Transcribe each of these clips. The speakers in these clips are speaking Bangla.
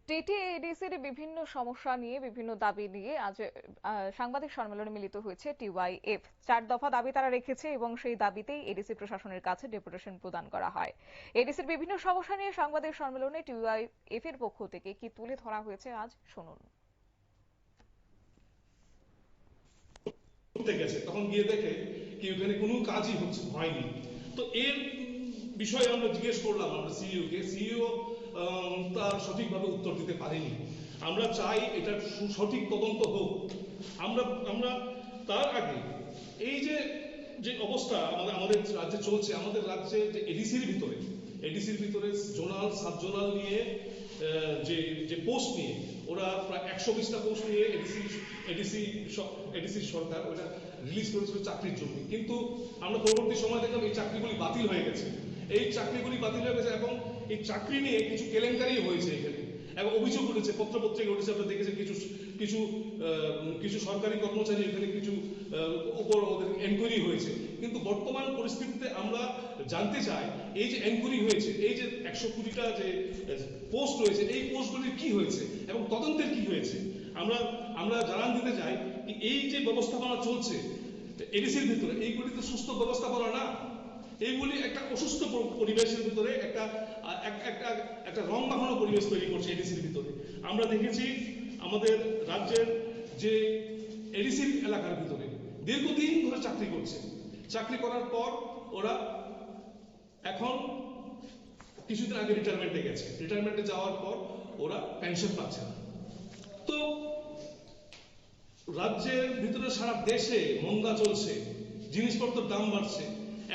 টিটিএডিসির বিভিন্ন সমস্যা নিয়ে বিভিন্ন দাবি নিয়ে আজ সাংবাদিক সম্মেলনে মিলিত হয়েছে টিওয়াইএফ। 4 দফা দাবি তারা রেখেছে এবং সেই দাবিতেই এডিসি প্রশাসনের কাছে ডেপুটেশন প্রদান করা হয়। এডিসির বিভিন্ন সমস্যা নিয়ে সাংবাদিক সম্মেলনে টিওয়াইএফ এর পক্ষ থেকে কি তুলে ধরা হয়েছে আজ শুনুন। করতে গেছে তখন গিয়ে দেখে কি ওখানে কোনো কাজই হয়নি। তো এর বিষয়ে আমরা জিজ্ঞেস করলাম আমরা সিইও তার সঠিকভাবে উত্তর দিতে পারেনি। আমরা চাই এটার সঠিক তদন্ত হোক। আমরা আমরা তার আগে এই যে যে অবস্থা আমাদের রাজ্যে চলছে, আমাদের রাজ্যে যে এডিসির ভিতরে জোনাল সাব জোনাল নিয়ে যে যে পোস্ট নিয়ে ওরা প্রায় 120টা পোস্ট নিয়ে এডিসি সরকার ওটা রিলিজ করেছিল চাকরির জন্য, কিন্তু আমরা পরবর্তী সময় দেখলাম এই চাকরিগুলি বাতিল হয়ে গেছে। এবং এই চাকরি নিয়ে কিছু কেলেঙ্কারি হয়েছে এখানে এবং অভিযোগ উঠেছে, পত্রপত্রিকা উঠেছে, আমরা দেখেছি কিছু কিছু কিছু সরকারি কর্মচারী এখানে কিছু উপর ওদের এনকোয়ারি হয়েছে। কিন্তু বর্তমান পরিস্থিতিতে আমরা জানতে চাই এই যে এনকোয়ারি হয়েছে, এই যে 120টা যে পোস্ট রয়েছে, এই পোস্টগুলির কি হয়েছে এবং তদন্তের কি হয়েছে। আমরা আমরা জানান দিতে চাই এই যে ব্যবস্থাপনা চলছে এডিসির ভিতরে, এইগুলি তো সুস্থ ব্যবস্থাপনা না। এইগুলি একটা অসুস্থ পরিবেশের ভিতরে একটা একটা একটা রং মাখানো পরিবেশ তৈরি করছে এডিসির ভিতরে। আমরা দেখেছি আমাদের রাজ্যের যে এডিসির এলাকার ভিতরে দীর্ঘদিন ধরে চাকরি করছে, চাকরি করার পর ওরা এখন কিছুদিন আগে রিটায়ারমেন্টে যাওয়ার পর ওরা পেনশন পাচ্ছে না। তো রাজ্যের ভিতরে সারা দেশে মন্দা চলছে, জিনিসপত্রের দাম বাড়ছে।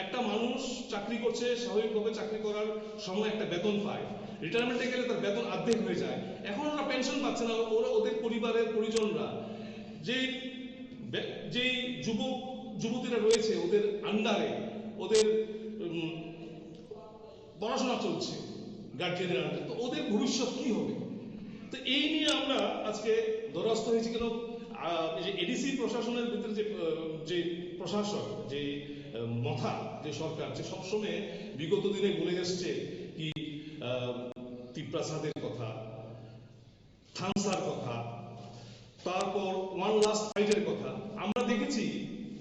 একটা মানুষ চাকরি করছে, স্বাভাবিকভাবে চাকরি করার সময় একটা বেতন পায়, রিটায়ারমেন্টে গেলে তার বেতন অর্ধেক হয়ে যায়। এখন ওরা পেনশন পাচ্ছে না। ওরা ওদের পরিবারের পরিজনরা যেই যেই যুবতীরা রয়েছে ওদের আন্ডারে, ওদের পড়াশোনা চলছে গার্জিয়ানের আন্ডারে, তো ওদের ভবিষ্যৎ কি হবে। তো এই নিয়ে আমরা আজকে দ্বারস্থ হয়েছি। কেন যে এডিসি প্রশাসনের ভিতরে যে যে প্রশাসক, যে মাথা, যে সরকার, যে সবসময় বিগত দিনে বলে এসছে কি তিপ্রাসাদের কথা, থানসার কথা, তারপর ওয়ান লাস্ট ফাইটের কথা। আমরা দেখেছি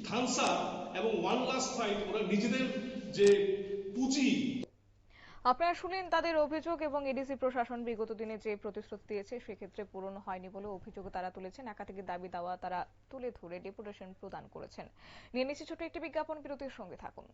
থানসা এবং ওয়ান লাস্ট ফাইট ওরা নিজেদের যে পুঁজি। আপনারা শুনেন তাদের অভিযোগ এবং এডিসি প্রশাসন বিগত দিনে যে প্রতিশ্রুতি দিয়েছে সেক্ষেত্রে পূরণ হয়নি বলে অভিযোগ তারা তুলেছেন। একাধিক দাবি দাওয়া তারা তুলে ধরে ডেপুটেশন প্রদান করেছেন। নিয়ে নিচ্ছে ছোট একটি বিজ্ঞাপন, বিরতির সঙ্গে থাকুন।